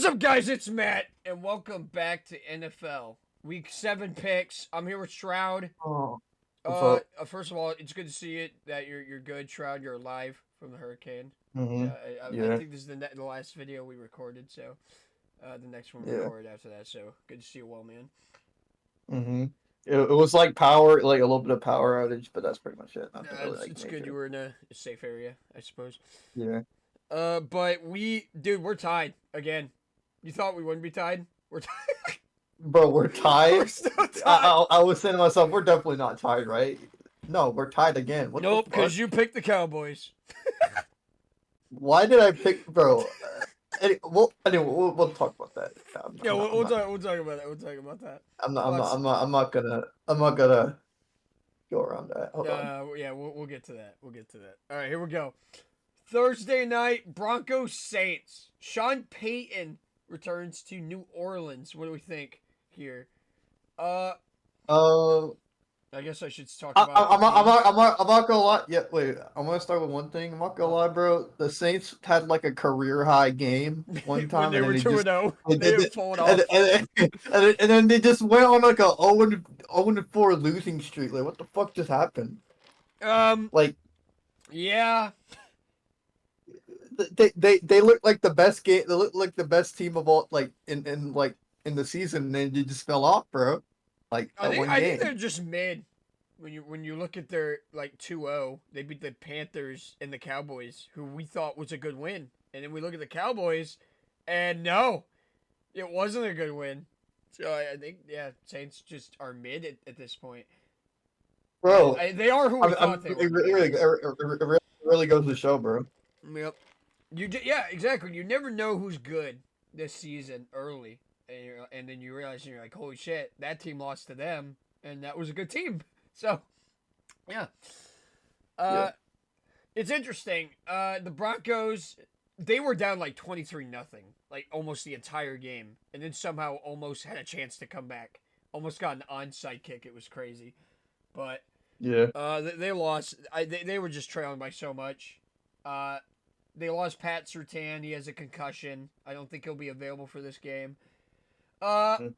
What's up, guys? It's Matt, and welcome back to NFL Week 7 picks. I'm here with Shroud. Oh, what's up? First of all, it's good to see it that you're good, Shroud. You're alive from the hurricane. Mm-hmm. I Yeah, think this is the last video we recorded, so the next one we yeah. recorded after that. So good to see you, well, man. Mm-hmm. It was like power, like a little bit of power outage, but that's pretty much it. Nothing really like It's good you major. were in a safe area, I suppose. Yeah, But dude, we're tied again. You thought we wouldn't be tied? We're tied. bro, we're We're tied. still tied. I was saying to myself, we're definitely not tied, right? No, we're tied again. What the Nope, fuck? because you picked the Cowboys. Why did I pick, bro? Anyway, we'll talk about that. Yeah, we'll talk about that. We'll talk about that. Let's. I'm not gonna go around that. Hold on. Yeah, we'll get to that. We'll get to that. All right, here we go. Thursday night, Broncos Saints. Sean Payton returns to New Orleans. What do we think here? Uh, Uh, I guess I should talk about the teams. I'm not gonna lie. Yeah, wait. I'm gonna start with one thing. I'm not gonna lie, bro. The Saints had like a career high game one When time, they and then were they 2 just 0, they they did were it, falling off. and then they just went on like a 0-4 losing streak. Like, what the fuck just happened? Um, Like, yeah. they look like the best game. They look like the best team of all, like in the season, and then you just fell off, bro. Like that one I think game. they're just mid. When you look at their like 2-0, they beat the Panthers and the Cowboys, who we thought was a good win. And then we look at the Cowboys, and no, it wasn't a good win. So I think Saints just are mid at this point. And Bro. they are who we thought they It would be, I guess. really goes to show, bro. Yep. Yeah, exactly. You never know who's good this season early, and then you realize you're like, holy shit, that team lost to them, and that was a good team. So yeah. Yeah. Uh, it's interesting. The Broncos, they were down like 23-0, like almost the entire game, and then somehow almost had a chance to come back. Almost got an onside kick. It was crazy, but Yeah. they lost. They were just trailing by so much. Uh, they lost Pat Surtain. He has a concussion. I don't think he'll be available for this game. Uh, Mm.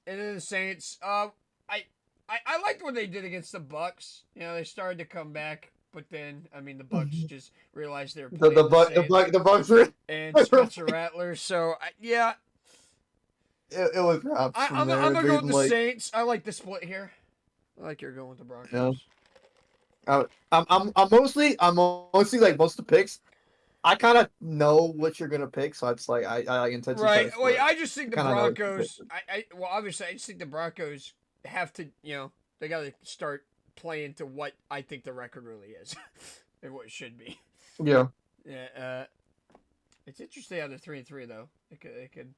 and then the Saints. I liked what they did against the Bucks. You know, they started to come back, but then I mean the Bucks just realized they were playing the Saints The Bucks were and Spencer Rattler. So yeah, it was raps from I'm there, gonna go dude. with And the like, Saints. I like the split here. I like you're going with the yeah, Broncos. I'm mostly like most of the picks. I kind of know what you're gonna pick, so it's like I like intentionally try Right. to Well, split. I just think I the kind of know what you're Broncos. picking. Well, obviously, I just think the Broncos have to. They got to start playing to what I think the record really is, and what it should be. Yeah. Yeah. It's interesting how they're 3-3 though. They could.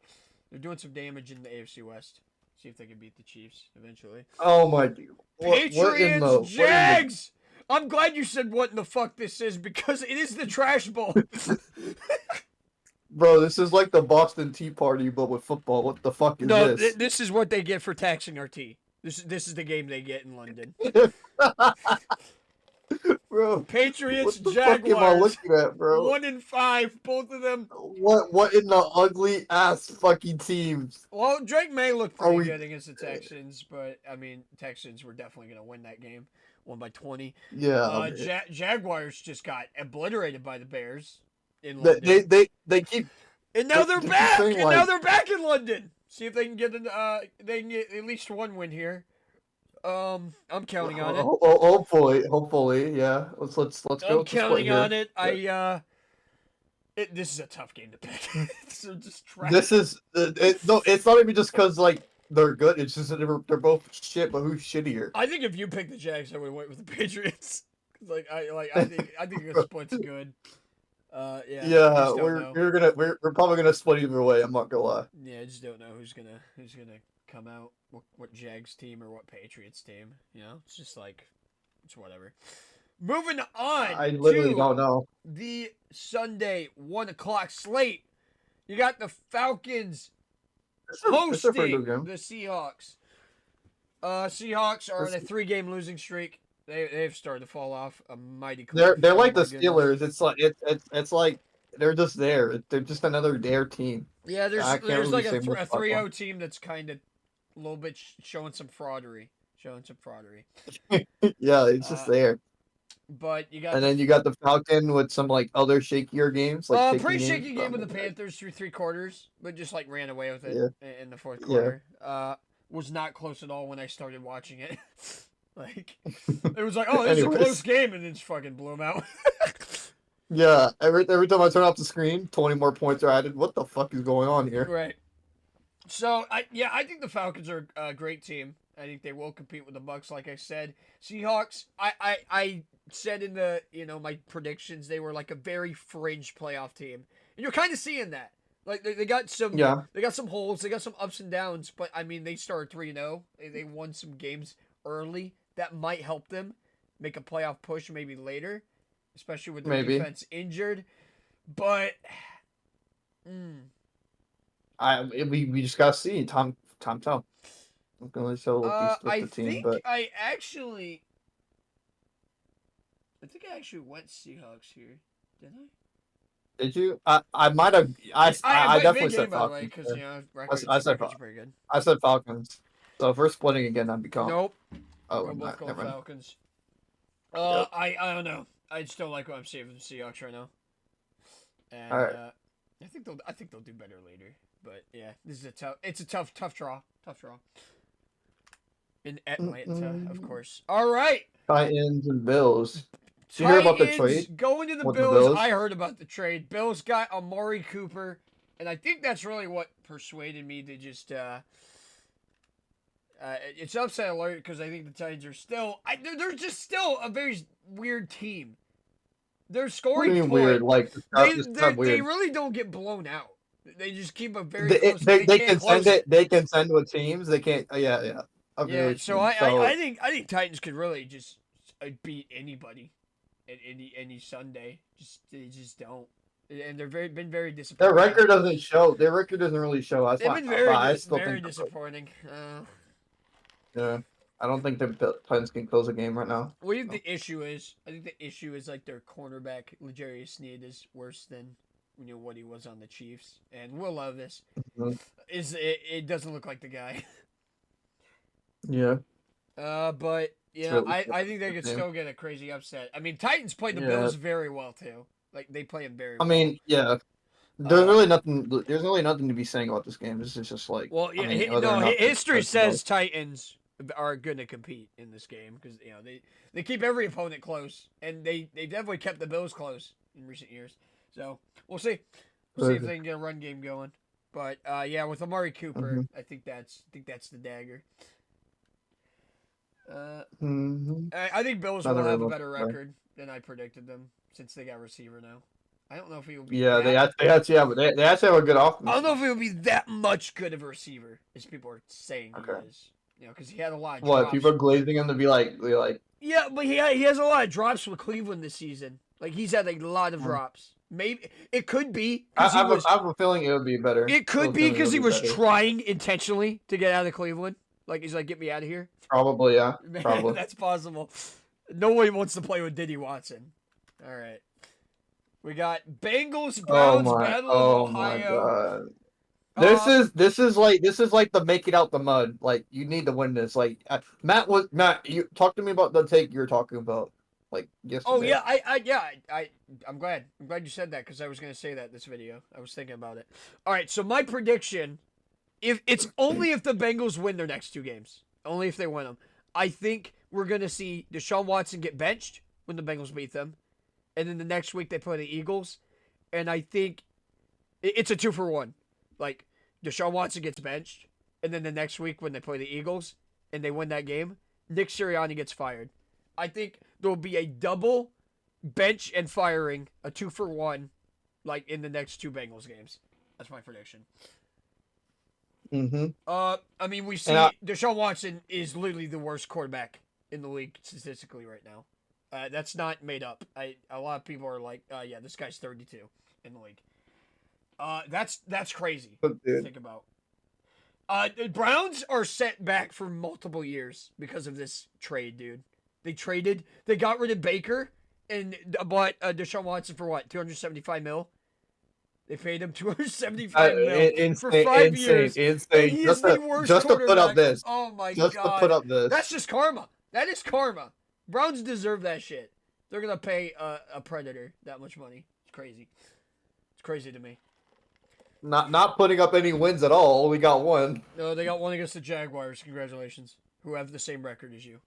They're doing some damage in the AFC West. See if they can beat the Chiefs eventually. Oh my dude. Patriots, What in the Jags. I'm glad you said what in the fuck this is because it is the trash bowl. bro? This is like the Boston Tea Party, but with football. What the fuck is No, this? this is what they get for taxing our tea. This is the game they get in London. Bro, Patriots, what the fuck am I Jaguars, looking at, bro? 1-5, both of them. What in the ugly ass fucking teams Well, Drake May looked are pretty we? good against the Texans, but I mean, Texans were definitely going to win that game, won by 20. Yeah, I mean, Jaguars just got obliterated by the Bears in they they London, they, they keep and now they, they're they keep back. saying And now like, they're back in London. See if they can get they can get at least one win here. I'm counting on it. hopefully, yeah. Let's go I'm with the split counting on here. it. Yeah. This is a tough game to pick. So just try. This is no, it's not even just because like they're good. It's just that they're both shit, but who's shittier? I think if you picked the Jags, I would have went with the Patriots. I think the split's good. Yeah, I Yeah, just don't know. we're probably gonna split either way. I'm not gonna lie. Yeah, I just don't know who's gonna come out. What Jags team or what Patriots team? You know, it's just like it's whatever. Moving I on literally to don't know. the Sunday 1 o'clock slate. You got the Falcons It's a pretty good hosting game. the Seahawks. Seahawks are on a 3-game losing streak. They've started to fall off a mighty cliff. They're Oh like my the goodness. Steelers. It's like it's like they're just there. They're just another dare team. Yeah, I can't there's really like say much a about 3-0 them. team that's kind of a little bit showing some fraudery. Yeah, it's just Uh, there. but you got And the then you got the Falcon with some like other shakier games, like shaking pretty games. shaky But I game with the mean, Panthers through 3 quarters, but just like ran away with it yeah, in the fourth yeah. quarter. Was not close at all when I started watching it. Like it was like, oh, this is a close Anyways, game, and then just fucking blew them out. yeah. Every time I turn off the screen, 20 more points are added. What the fuck is going on here? Right. So I think the Falcons are a great team. I think they will compete with the Bucks, like I said. Seahawks, I said in the my predictions they were like a very fringe playoff team, and you're kind of seeing that. Like they got Yeah, some holes, they got some ups and downs, but I mean they started 3-0. They won some games early that might help them make a playoff push maybe later, especially with their maybe. defense injured. But mm, We just gotta see. Tom tell. I'm gonna show with I the team, think but I actually went Seahawks here. Did I? did you? I might have. I I might big definitely game said by the way, Falcons. because I records are pretty good. I said Falcons. So if we're splitting again, I'd be calm. Nope, Oh, we'll I'm both not. go Never mind. Falcons. Yep. I don't know. I just don't like what I'm seeing from the Seahawks right now, All and right. I think they'll do better later. But yeah, this is a tough draw, in Atlanta, of Mm-mm. course. All right. Titans and Bills. Did you hear about the Titans trade going to the with the Bills. I Bills? heard about the trade. Bills got Amari Cooper, and I think that's really what persuaded me to just. It's upset alert because I think the Titans are still. They're just still a very weird team. They're What do scoring you mean weird? point. Like describe They weird. really don't get blown out. They just keep a very close. They They can't can send close it. it. They can send with teams. They can't. Yeah, yeah. Okay, Yeah, what you so mean. So I think Titans could really just beat anybody at any Sunday. They just don't, and been very their disappointing. record doesn't show. Their record doesn't really show. That's They've why. been But I still very think. disappointing. Yeah, I don't think the Titans can close a game right now. What do you think So. the issue is? I think the issue is like their cornerback L'Jarius Sneed is worse than what he was on the Chiefs, and Will Levis Mhm. it doesn't look like the guy. Yeah, But it's yeah, really I think they his could name. still get a crazy upset. I mean, Titans play the Yeah, Bills very well too. Like they play them very I well. mean, yeah. There's Uh, really nothing. There's really nothing to be saying about this game. This is just like, well, I yeah, mean, whether or no, not history the says Titans are going to compete in this game because they keep every opponent close, and they definitely kept the Bills close in recent years. So we'll see. We'll see if they can get a run game going. But yeah, with Amari Cooper, Mhm. I think that's the dagger. Uh, Mhm. I think Bills will Nothing really have a much better to say. record than I predicted them since they got receiver now. I don't know if he will be Yeah, that. they actually have they actually have a good I don't offense know though. if he will be that much good of a receiver as people are saying he Okay. is. Because he had a lot of What people drops. are glazing him to be like. Yeah, but he has a lot of drops with Cleveland this season. Like he's had a lot of Hmm. drops. Maybe it could be because he was. I have a feeling it would be better. It I have could a be feeling it because would he be was better. trying intentionally to get out of Cleveland. Like he's like, get me out of here. Probably, yeah. Man, Probably. that's possible. Nobody wants to play with Diddy Watson. All right. We got Bengals Browns Battle of Oh my Ohio. God. Uh This is like the make it out the mud. Like you need to win this. Like Matt. You talk to me about the take you were talking about like oh yesterday. yeah, I'm glad. I'm glad you said that because I was gonna say that this video. I was thinking about it. All right, so my prediction, if it's only if the Bengals win their next 2 games, only if they win them, I think we're gonna see Deshaun Watson get benched when the Bengals beat them, and then the next week they play the Eagles, and I think it's a 2-for-1. Like Deshaun Watson gets benched, and then the next week when they play the Eagles and they win that game, Nick Sirianni gets fired. I think there will be a double bench and firing, a 2-for-1, like in the next 2 Bengals games. That's my prediction. Mm-hmm. I mean, we And I, see Deshaun Watson is literally the worst quarterback in the league statistically right now. That's not made up. A lot of people are like, yeah, this guy's 32 in the league. That's crazy to dude, think about. The Browns are set back for multiple years because of this trade, dude. They got rid of Baker and bought Deshaun Watson for what, 275 mil? They paid him $275 million for 5 years. Insane. And he is the worst just to put up quarterback. this. Oh my Just god. to put up this. That's just karma. That is karma. Browns deserve that shit. They're gonna pay a predator that much money. It's crazy. It's crazy to me. Not putting up any wins at all. We got one. No, they got one against the Jaguars. Congratulations. Who have the same record as you.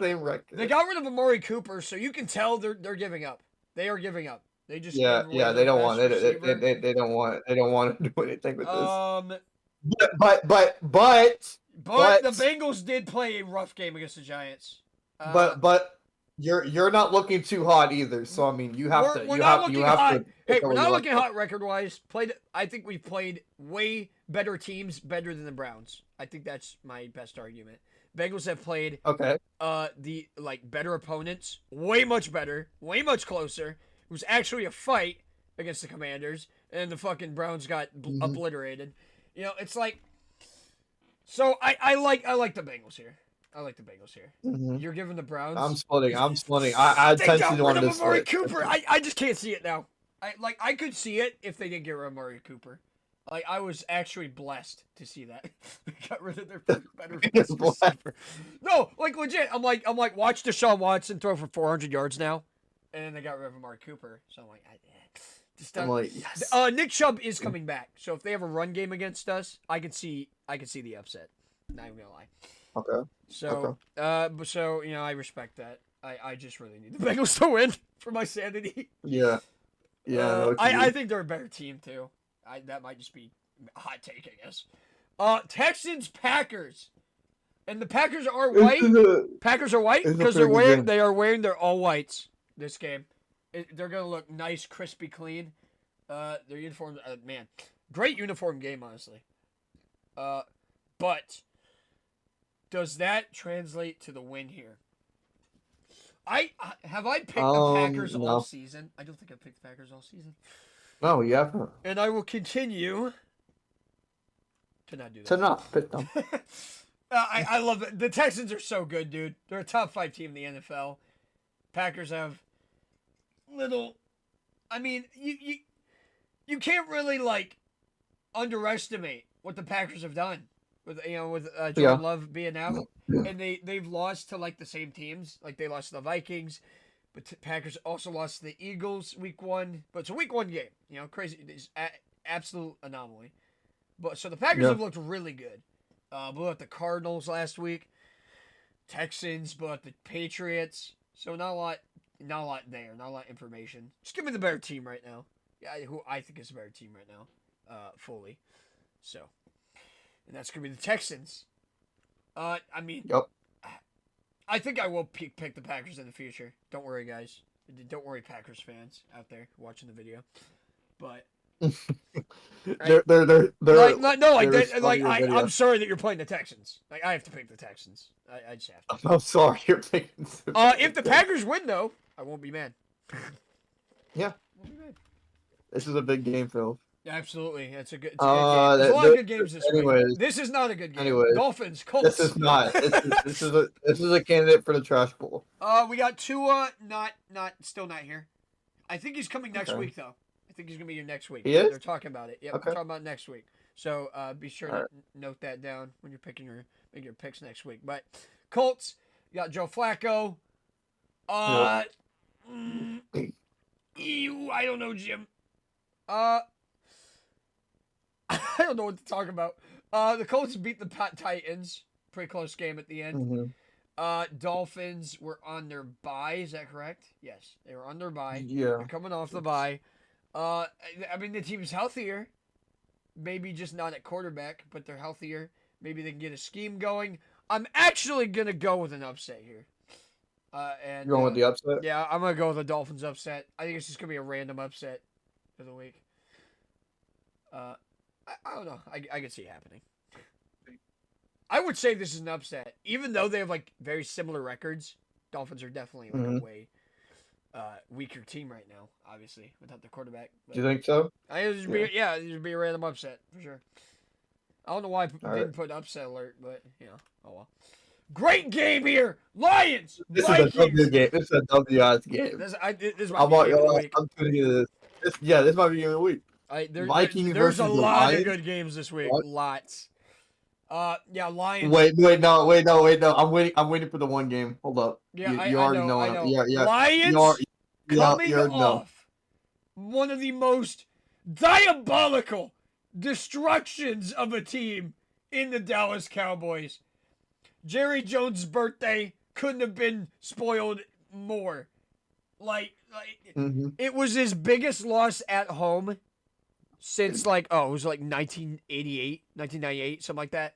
Same record. They got rid of Amari Cooper, so you can tell they're giving up. They are giving up. They just They don't want it. They don't want to do anything with this. But the Bengals did play a rough game against the Giants. But you're not looking too hot either. So I mean, you have to. Hey, we're not looking hot record wise. I think we've played way better teams, better than the Browns. I think that's my best argument. Bengals have played the better opponents, way much better, way much closer. It was actually a fight against the Commanders, and the fucking Browns got obliterated. You know, it's like. So I like the Bengals here. I like the Bengals here. Mm-hmm. You're giving the Browns. I'm splitting. I intentionally wanted to Amari split. Cooper. I just can't see it now. I could see it if they didn't get rid of Amari Cooper. Like, I was actually blessed to see that. They got rid of their better receiver. No, like legit. I'm like, watch Deshaun Watson throw for 400 yards now, and then they got rid of Amari Cooper. So I'm like, yes. Nick Chubb is coming back. So if they have a run game against us, I can see the upset. Not even gonna lie. Okay. So, so you know, I respect that. I just really need the Bengals to win for my sanity. Yeah. Yeah. I think they're a better team too. That might just be a hot take, I guess. Texans Packers, and the Packers are white. Packers are white because they are wearing their all whites this game. They're gonna look nice, crispy, clean. Their uniform, man, great uniform game, honestly. But does that translate to the win here? I picked the Packers all season. I don't think I picked the Packers all season. No, you haven't. And I will continue to not do that. To not pick them. I love it. The Texans are so good, dude. They're a top 5 team in the NFL. Packers have little. I mean, you can't really underestimate what the Packers have done with Jordan Love being out, and they've lost to the same teams. Like, they lost to the Vikings. But Packers also lost to the Eagles week 1. But it's a week 1 game. You know, crazy. It's absolute anomaly. But so the Packers have looked really good. Blew out the Cardinals last week. Texans blew out the Patriots. So not a lot there. Not a lot of information. Just give me the better team right now. Yeah, who I think is the better team right now. Fully. So. And that's going to be the Texans. I mean. Yep. I think I will pick the Packers in the future. Don't worry, guys. Don't worry, Packers fans out there watching the video. But I'm sorry that you're playing the Texans. I have to pick the Texans. I just have to. I'm sorry you're picking. If the Packers win, though, I won't be mad. Yeah. Won't be mad. This is a big game, Phil. It's a good game. There's a lot of good games this week. This is not a good game. Anyways, Dolphins, Colts. This is not. This is a candidate for the trash bowl. We got Tua, still not here. I think he's coming next week though. I think he's gonna be here next week. He is? They're talking about it. Yeah, we're talking about next week. So be sure to note that down when you're picking your picks next week. But Colts, you got Joe Flacco. I don't know, Jim. I don't know what to talk about. The Colts beat the Titans. Pretty close game at the end. Mm-hmm. Dolphins were on their bye. Is that correct? Yes, they were on their bye. Yeah. They're coming off the bye. I mean, the team's healthier. Maybe just not at quarterback, but they're healthier. Maybe they can get a scheme going. I'm actually going to go with an upset here. You're going with the upset? Yeah, I'm going to go with the Dolphins upset. I think it's just going to be a random upset for the week. I don't know. I could see it happening. I would say this is an upset. Even though they have very similar records, Dolphins are definitely a way weaker team right now, obviously, without the quarterback. Do you think so? I think it would be a random upset, for sure. I don't know why I didn't put upset alert, but, oh well. Great game here! Lions! This is a W game. This is a W odds game. This is I'm telling you this. This might be game of the week. Vikings There's a versus the lot of Lions. good games this week. What? Lots. Yeah, Lions. Wait, no. I'm waiting for the one game. Hold up. Yeah, You already know. I know. Yeah. Lions You coming already know. off one of the most diabolical destructions of a team in the Dallas Cowboys. Jerry Jones' birthday couldn't have been spoiled more. Mm-hmm. It was his biggest loss at home since it was like 1988, 1998, something like that.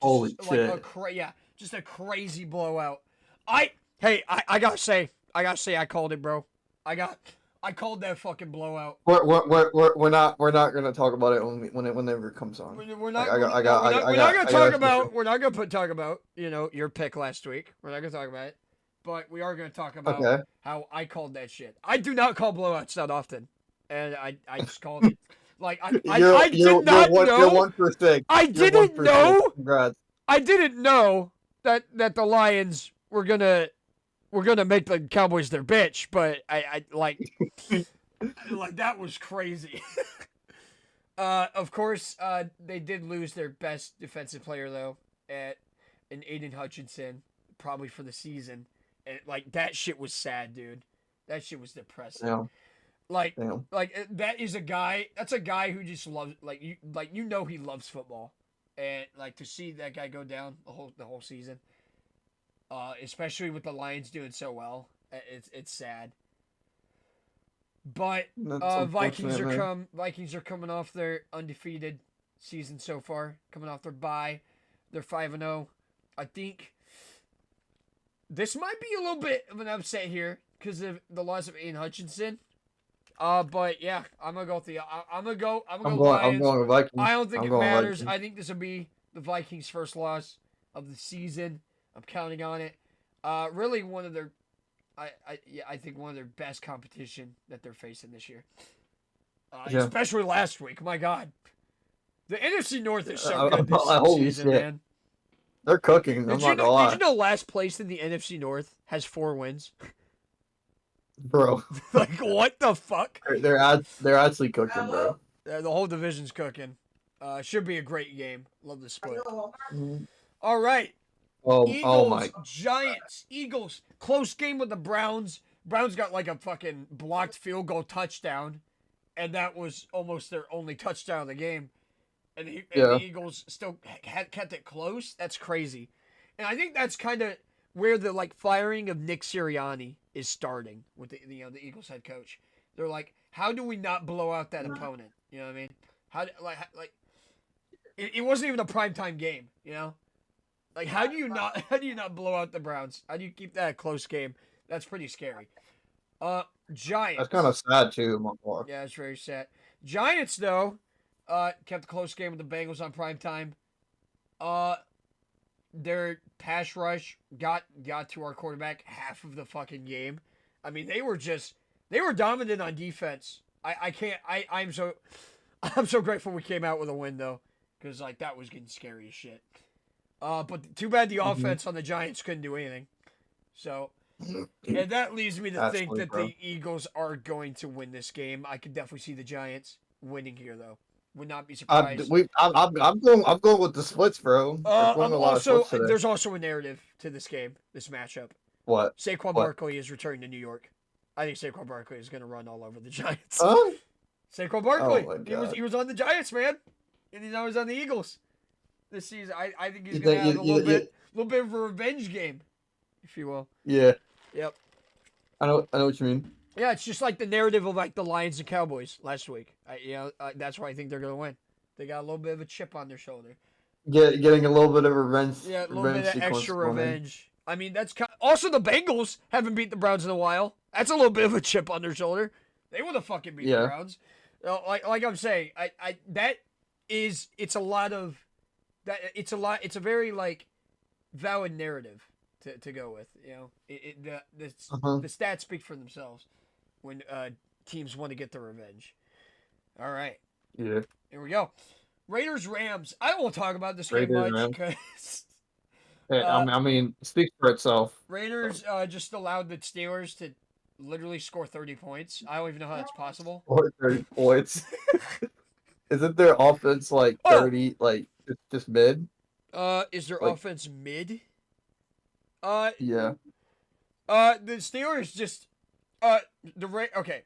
Holy Like shit! just a crazy blowout. I gotta say, I called it, bro. I called that fucking blowout. We're not gonna talk about it whenever it comes on. We're not gonna talk about your pick last week. We're not gonna talk about it, but we are gonna talk about how I called that shit. I do not call blowouts that often, and I just called it. Like I did not know. You're 1%. I didn't know. Congrats. I didn't know that the Lions were gonna make the Cowboys their bitch, but I like that was crazy. Of course, they did lose their best defensive player though, in Aiden Hutchinson, probably for the season, and that shit was sad, dude. That shit was depressing. Yeah. That is a guy. That's a guy who just loves he loves football, and to see that guy go down the whole season, especially with the Lions doing so well, it's sad. But Vikings are coming off their undefeated season so far, coming off their bye. They're 5-0. I think this might be a little bit of an upset here because of the loss of Aiden Hutchinson. But yeah, I'm gonna go with Lions. I'm going with Vikings. I don't think it matters. I think this will be the Vikings' first loss of the season. I'm counting on it. Really one of their, I think one of their best competition that they're facing this year. Especially last week. My God, the NFC North is so good this season, man. They're cooking. Did you know last place in the NFC North has 4 wins? Bro, what the fuck? They're actually cooking, bro. The whole division's cooking. Should be a great game. Love the split. Mm-hmm. All right. Eagles, Giants, Eagles. Close game with the Browns. Browns got a fucking blocked field goal touchdown, and that was almost their only touchdown of the game. And the Eagles still kept it close. That's crazy. And I think that's kind of where the firing of Nick Sirianni is starting with the Eagles head coach. They're like, how do we not blow out that opponent? You know what I mean? It wasn't even a primetime game, you know? How do you not blow out the Browns? How do you keep that a close game? That's pretty scary. Giants. That's kind of sad too, Yeah, it's very sad. Giants though, kept a close game with the Bengals on primetime. Their pass rush got to our quarterback half of the fucking game. I mean, they were dominant on defense. I'm so grateful we came out with a win though, because that was getting scary as shit. But too bad the offense on the Giants couldn't do anything. So, and that leads me to think that the Eagles are going to win this game. I could definitely see the Giants winning here though. Would not be surprised. I'm going with the splits, bro. There's also a narrative to this game, this matchup. What? Saquon Barkley is returning to New York. I think Saquon Barkley is going to run all over the Giants. Huh? Saquon Barkley. He was on the Giants, man, and now he's on the Eagles this season. I think he's going to have a little bit of a revenge game, if you will. Yeah. Yep. I know what you mean. Yeah, it's just like the narrative of the Lions and Cowboys last week. That's why I think they're going to win. They got a little bit of a chip on their shoulder. Getting a little bit of revenge. Yeah, a little bit of extra revenge. I mean, also the Bengals haven't beat the Browns in a while. That's a little bit of a chip on their shoulder. They would have fucking beat the Browns. Like I'm saying, it's a very valid narrative to go with. You know, the stats speak for themselves when teams want to get their revenge. All right. Yeah. Here we go. Raiders Rams. I won't talk about this game much because. I mean, it speaks for itself. Raiders just allowed the Steelers to literally score 30 points. I don't even know how that's possible. Or 30 points. Isn't their offense like Oh, 30, like just mid? is their Like, offense mid? Uh, yeah. the Steelers just okay.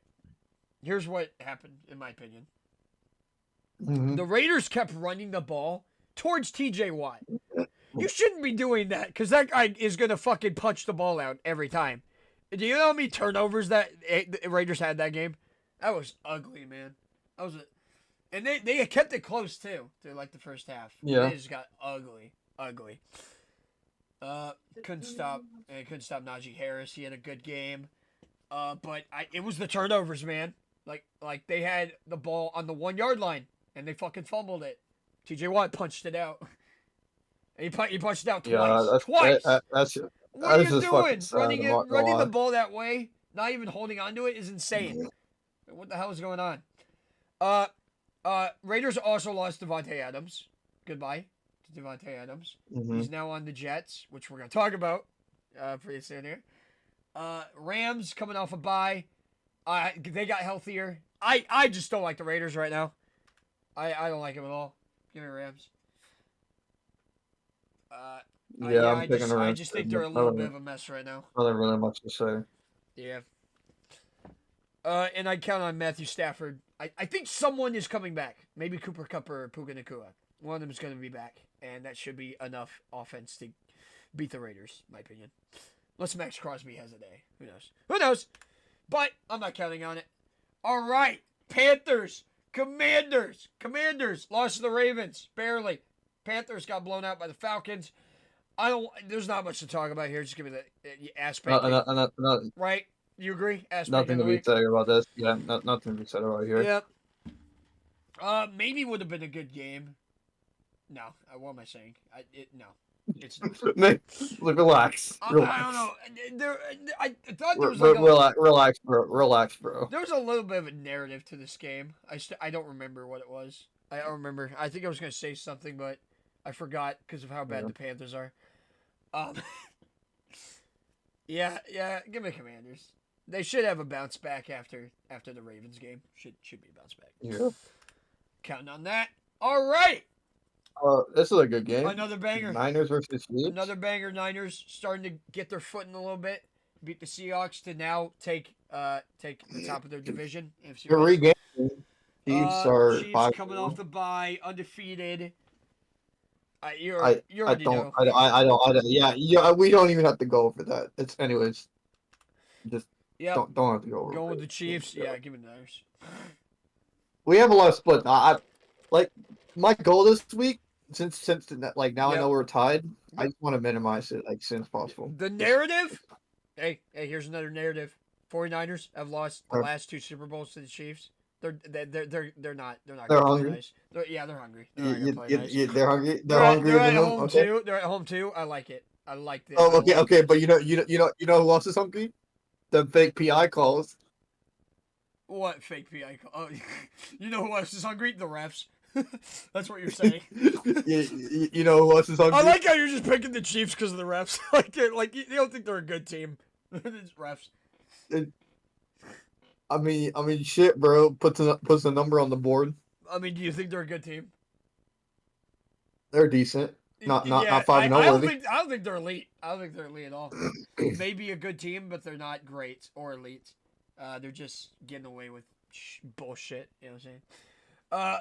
Here's what happened, in my opinion. Hmm. The Raiders kept running the ball towards T.J. Watt. You shouldn't be doing that because that guy is gonna fucking punch the ball out every time. Do you know how many turnovers that the Raiders had that game? That was ugly, man. That was and they kept it close too through like the first half. Yeah. They just got ugly. Uh, couldn't stop Najee Harris. He had a good game. But it was the turnovers, man. Like they had the ball on the 1 yard line and they fucking fumbled it. T.J. Watt punched it out. He punched it out Yeah, twice. Twice. that's What are that's you just fucking doing? sad. I'm not gonna Running the lie. ball that way, not even holding onto it, is insane. What the hell is going on? Uh, Raiders also lost Devontae Adams. Goodbye to Devontae Adams. Hmm. He's now on the Jets, which we're gonna talk about pretty soon here. Rams coming off a bye. They got healthier. I just don't like the Raiders right now. I don't like them at all. Give me Rams. Yeah, Yeah, I'm picking the I Rams. just think they're a little bit of a mess right now. Nothing really much to say. Yeah. And I count on Matthew Stafford. I think someone is coming back. Maybe Cooper Kupp or Puka Nakua. One of them is going to be back, and that should be enough offense to beat the Raiders, in my opinion. Unless Max Crosby has a day. Who knows? Who knows? But I'm not counting on it. All right. Panthers. Commanders. Commanders lost to the Ravens. Barely. Panthers got blown out by the Falcons. There's not much to talk about here. Just give me the aspect. Right? You agree? Aspect Nothing of to the be week. said about this. Yeah, nothing to be said about here. Yep. Maybe would have been a good game. No. What am I saying? No. It's not. Relax, I don't relax, know. I thought there was like relax, bro. Relax, bro. there was a little bit of a narrative to this game. I don't remember what it was. I don't remember. I think I was gonna say something, but I forgot because of how bad Yeah. the Panthers are. Um. Yeah. Give me Commanders. They should have a bounce back after the Ravens game. Should be a bounce back. Yeah. Counting on that. All right. This is a good game. Another banger. Niners versus Chiefs. Another banger. Niners starting to get their footing a little bit. Beat the Seahawks to now take the top of their division. NFC They're West. regaining. Chiefs are Chiefs 5. coming off the bye, undefeated. You I already don't. know. I don't. Yeah. We don't even have to go over that. It's anyways. Just Yep. don't have to go over. Going with it. the Chiefs. Yeah, give me the Niners. We have a lot of splits. I like my goal this week. Since like now I Yep. know we're tied. I just want to minimize it like as soon as possible. The narrative. Hey, here's another narrative. 49ers have lost the last 2 Super Bowls to the Chiefs. They're not They're gonna hungry. play nice. They're hungry. They're not gonna play nice. They're hungry. They're hungry. They're at home too. They're at home too. I like it. I like this. Oh, okay. But you know who else is hungry? The fake PI calls. What fake PI call? Oh, you know who else is hungry? The refs. That's what you're saying. You know who else is hungry? I like how you're just picking the Chiefs because of the refs. like you don't think they're a good team. It's refs. I mean, shit, bro. Puts a number on the board. I mean, do you think they're a good team? They're decent. Not 5-0 I don't worthy. think they're elite. I don't think they're elite at all. Maybe a good team, but they're not great or elite. They're just getting away with bullshit. You know what I'm saying?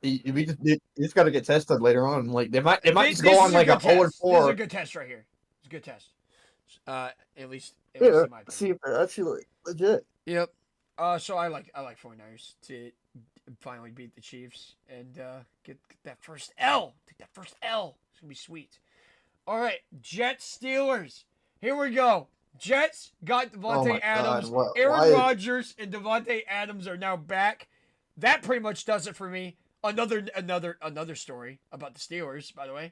You just got to get tested later on. Like they might just go This on is like a 0-4. This is a good test right here. It's a good test. At least in my opinion. See if they're actually legit. Yep. So I like 49ers to finally beat the Chiefs and get that first L. Take that first L. It's gonna be sweet. All right, Jets Steelers. Here we go. Jets got Devontae Adams. Aaron Rodgers and Devontae Adams are now back. That pretty much does it for me. Another story about the Steelers, by the way.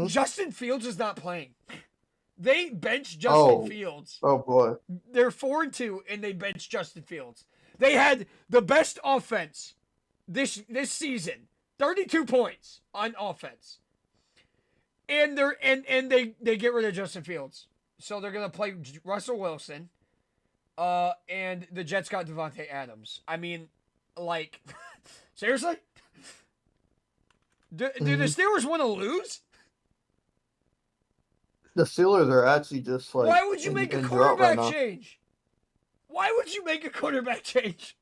Justin Fields is not playing. They benched Justin Fields. Oh boy. They're 4-2 and they benched Justin Fields. They had the best offense this season. 32 points on offense. And they get rid of Justin Fields. So they're gonna play Russell Wilson. And the Jets got Devontae Adams. I mean, like, seriously? Do the Mhm. Steelers want to lose? The Steelers are actually just like Why would you make a in drought right quarterback now. change? Why would you make a quarterback change?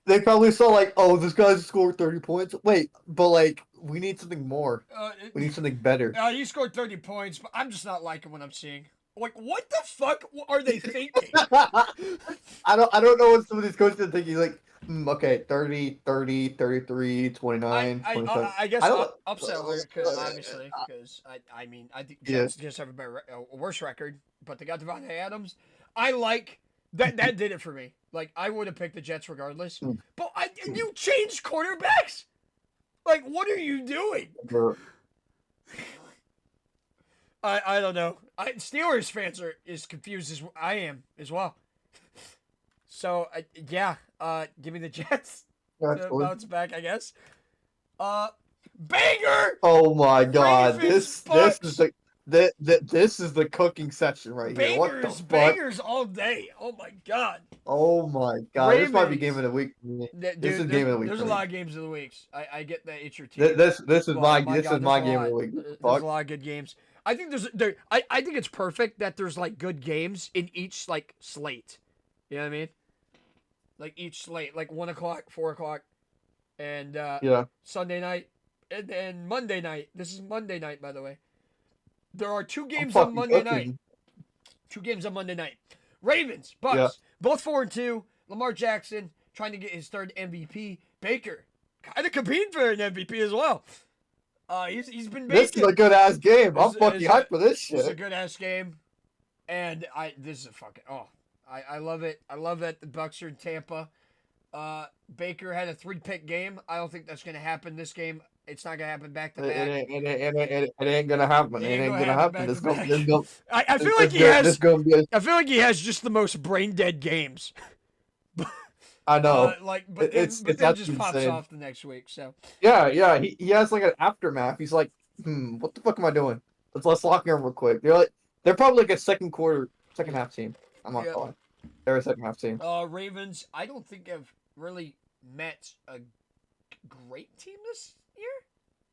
They probably saw like, oh, this guy's scored 30 points. Wait, but like, we need something more. Uh, We need something better. he scored 30 points, but I'm just not liking what I'm seeing. Like, what the fuck are they thinking? I don't know what some of these coaches are thinking. Like, okay, 30, 30, 33, I 29, I 27. I guess I don't. upset alert, cause obviously, because I mean I think Yeah. Jets just have a worse record, but they got Devontae Adams. I like that. That did it for me. Like I would have picked the Jets regardless, Mm. but you changed quarterbacks. Like what are you doing? I don't know. Steelers fans are as confused as I am as well. So yeah, give me the Jets to Actually. bounce back, I guess. Banger! Oh my God! Ravens, This is Bucks, this is the cooking section right here. What the bangers, fuck? bangers all day. Oh my God. Oh my God! This might be game Ravens. of the week for me. This Dude, is game of the week there's for a me. lot of games of the weeks. I get that it's your This team, but my this is God, there's my a game of the lot. week. There's a Fuck. lot of good games. I think I think it's perfect that there's like good games in each like slate. You know what I mean? Like each slate, like 1 o'clock, 4 o'clock, and Yeah. Sunday night, and then Monday night. This is Monday night, by the way. There are two I'm games on fucking Monday night. cooking. Two games on Monday night. Ravens, Yeah. Bucks, both 4-2. Lamar Jackson trying to get his third MVP. Baker kind of competing for an MVP as well. He's been This is baking. a good ass game. I'm This fucking is a hyped for this this is a shit. good ass game, and this is a fucking I love it. I love that the Bucks are in Tampa. Baker had a 3-pick game. I don't think that's gonna happen this game. It's not gonna happen back to back. It ain't gonna happen. It It ain't ain't gonna gonna happen happen. back to back. I feel like This he go this has. gonna be a, I feel like he has just the most brain dead games. I know. But It's then just actually pops insane. off the next week. So Yeah. He has like an aftermath. He's like, what the fuck am I doing? Let's lock in real quick. They're probably like a second half team. I'm not yeah, gonna lie. They're a second half team. Ravens. I don't think have really met a great team this year.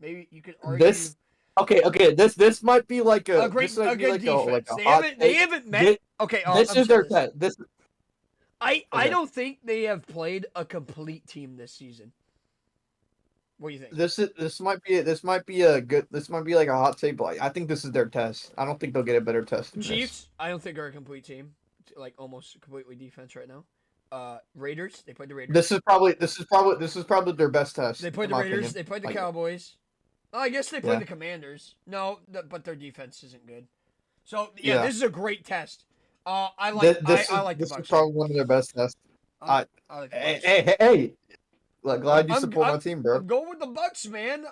Maybe you could argue This okay. This might be like a good defense. a hot They take. haven't met. Okay, This I'm is saying their this. test. This I okay. don't think they have played a complete team this season. What do you think? This might be a good this might be like a hot take, but I think this is their test. I don't think they'll get a better test than this. Chiefs, I don't think are a complete team. Like almost completely defense right now. Raiders, they played the Raiders. This is probably their best test. They played in the my Raiders. opinion. They played the Like, Cowboys. Oh, I guess they played yeah, the Commanders. No, but their defense isn't good. So yeah, yeah. this is a great test. I like I like the This is Bucks here. probably one of their best tests. I like the Hey, Bucks. hey, hey, hey. Like, glad you support my team, bro. I'm going with the Bucks, man.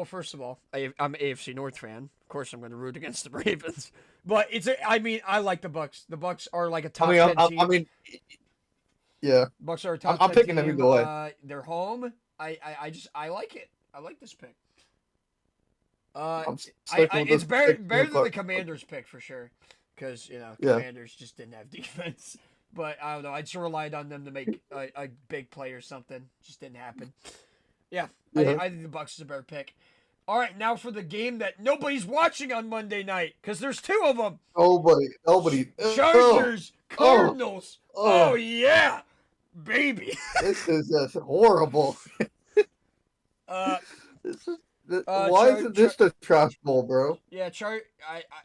First of all, I'm an AFC North fan. Of course, I'm going to root against the Ravens. But I like the Bucks. The Bucks are like a top 10 team. I mean, yeah. Bucks are a top I'm 10 picking them team. either way. They're home. I like it. I like this pick. I'm sticking with It's this. better Sticking with than the Bucks. Commanders pick for sure, because Yeah, Commanders just didn't have defense. But I don't know. I just relied on them to make a big play or something. Just didn't happen. Yeah, yeah. I think the Bucks is a better pick. All right, now for the game that nobody's watching on Monday night because there's two of them. Nobody. Chargers, Oh, Cardinals. Oh oh. yeah, baby. This is just horrible. uh, This is why isn't this the trash bowl, bro? Yeah,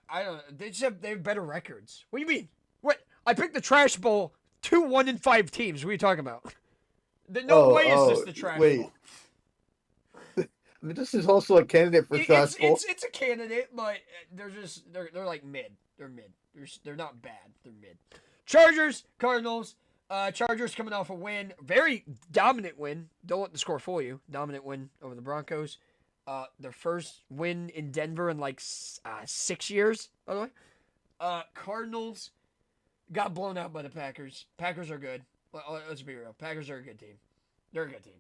I don't know. They have better records. What do you mean? What? I picked the trash bowl. 2 1-5 teams. What are you talking about? No way is this the trash wait. bowl. I mean, this is also a candidate for trash bowl. It's a candidate, but they're like mid. They're mid. They're not bad. They're mid. Chargers, Cardinals. Chargers coming off a win, very dominant win. Don't let the score fool you. Dominant win over the Broncos. Their first win in Denver in like 6 years, by the way. Cardinals got blown out by the Packers. Packers are good. Let's be real. Packers are a good team. They're a good team.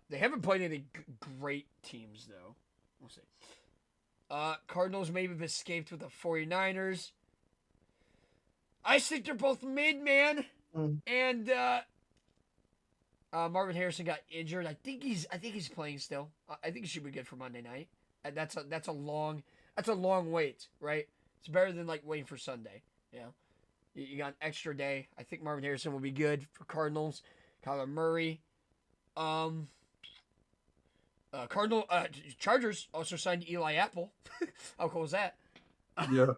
They haven't played any great teams, though. We'll see. Cardinals maybe have escaped with the 49ers. I think they're both mid, man. Mm. And Marvin Harrison got injured. I think he's playing still. I think he should be good for Monday night. That's a long wait, right? It's better than like waiting for Sunday. Yeah, you got an extra day. I think Marvin Harrison will be good for Cardinals. Kyler Murray. Chargers also signed Eli Apple. How cool is that? Yeah.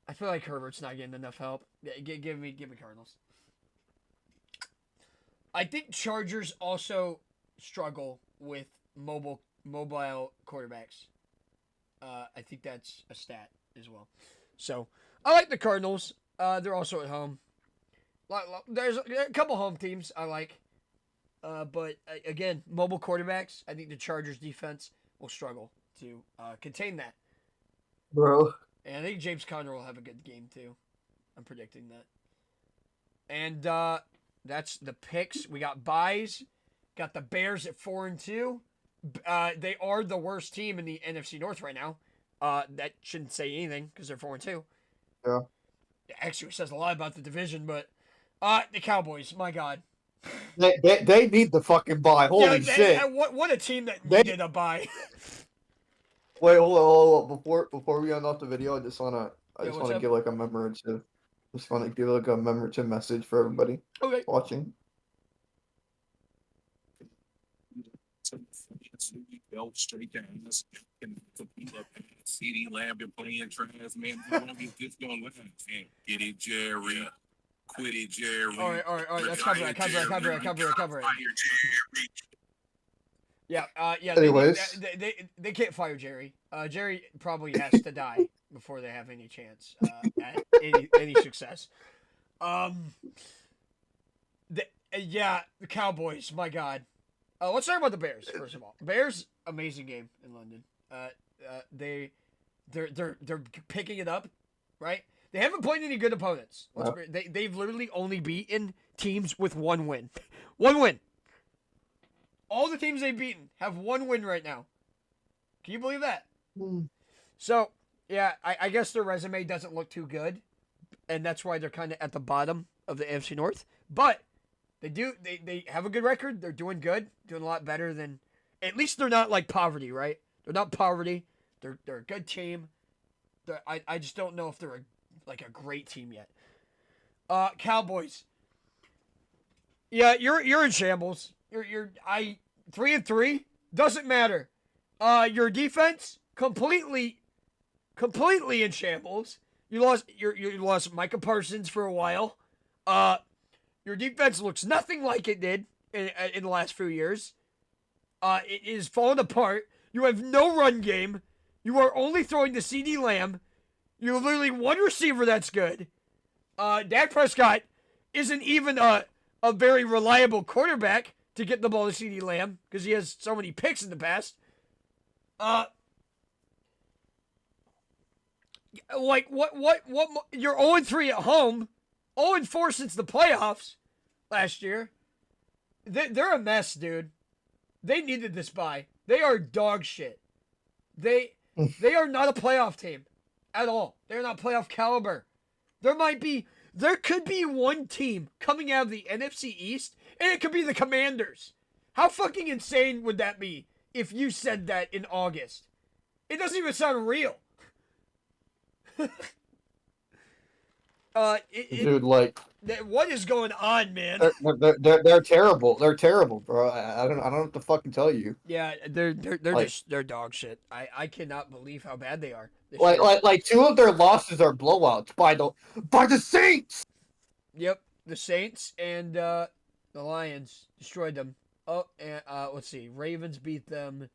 I feel like Herbert's not getting enough help. Yeah, give me Cardinals. I think Chargers also struggle with mobile quarterbacks. I think that's a stat as well. So I like the Cardinals. They're also at home. There's a couple home teams I like. But again, mobile quarterbacks, I think the Chargers defense will struggle to contain that. Bro. And I think James Conner will have a good game too. I'm predicting that. And that's the picks. We got buys. Got the Bears at 4-2. They are the worst team in the NFC North right now. That shouldn't say anything because they're 4-2. Yeah. Actually, it says a lot about the division, but the Cowboys, my God. They need the fucking bye. Holy shit. What a team that needed a bye. Wait, hold on. Before we end off the video, I just wanna up? give like a commemorative. Just wanna give like a commemorative message for everybody Okay. watching. Belt straight down. CD Lamb been playing trash, man. You want to get this going with him? Get it, Jerry. Yeah. Quit it, Jerry. All right. Let's cover it. Yeah. Anyways, they can't fire Jerry. Jerry probably has to die before they have any chance at any success. The Cowboys. My God. Let's talk about the Bears first of all. Bears, amazing game in London. They're picking it up, right? They haven't played any good opponents. They've literally only beaten teams with one win. One win. All the teams they've beaten have one win right now. Can you believe that? So, yeah, I guess their resume doesn't look too good, and that's why they're kind of at the bottom of the AFC North. But they have a good record. They're doing good, doing a lot better than. At least they're not like poverty, right? They're not poverty. They're a good team. I just don't know if they're a great team yet. Cowboys. Yeah, you're in shambles. You're 3-3 doesn't matter. Your defense completely in shambles. You lost Micah Parsons for a while. Your defense looks nothing like it did in the last few years. It is falling apart. You have no run game. You are only throwing to CD Lamb. You have literally one receiver that's good. Dak Prescott isn't even a very reliable quarterback to get the ball to CD Lamb because he has so many picks in the past. What? You're 0-3 at home, 0-4 since the playoffs last year. They're a mess, dude. They needed this bye. They are dog shit. They are not a playoff team at all. They're not playoff caliber. There could be one team coming out of the NFC East, and it could be the Commanders. How fucking insane would that be if you said that in August? It doesn't even sound real. dude, like, what is going on, man? they're terrible. They're terrible, bro. I don't know what to fucking tell you. Yeah, they're dog shit. I cannot believe how bad they are. Like two of their losses are blowouts by the Saints. Yep, the Saints and the Lions destroyed them. Oh, and let's see, Ravens beat them.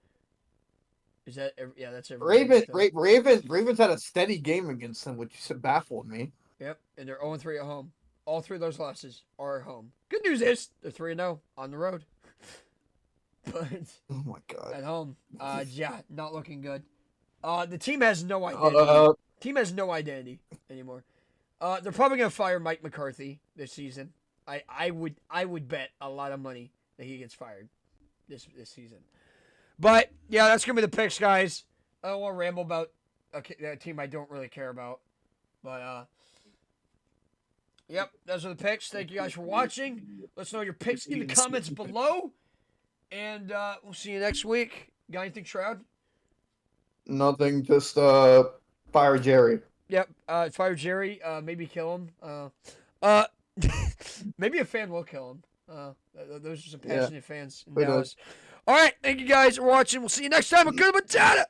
Is that that's every Ravens had a steady game against them, which baffled me. Yep, and they're 0-3 at home. All three of those losses are at home. Good news is they're 3-0 on the road. But oh my God, at home, not looking good. The team has no identity. Team has no identity anymore. They're probably gonna fire Mike McCarthy this season. I would bet a lot of money that he gets fired this season. But yeah, that's gonna be the picks, guys. I don't want to ramble about a team I don't really care about. But yep, those are the picks. Thank you guys for watching. Let us know your picks in the comments below, and we'll see you next week. Got anything, Shroud? Nothing. Just fire Jerry. Yep. Fire Jerry. Maybe kill him. Maybe a fan will kill him. Those are some passionate fans in Who Dallas. All right. Thank you guys for watching. We'll see you next time. HakunaMattata.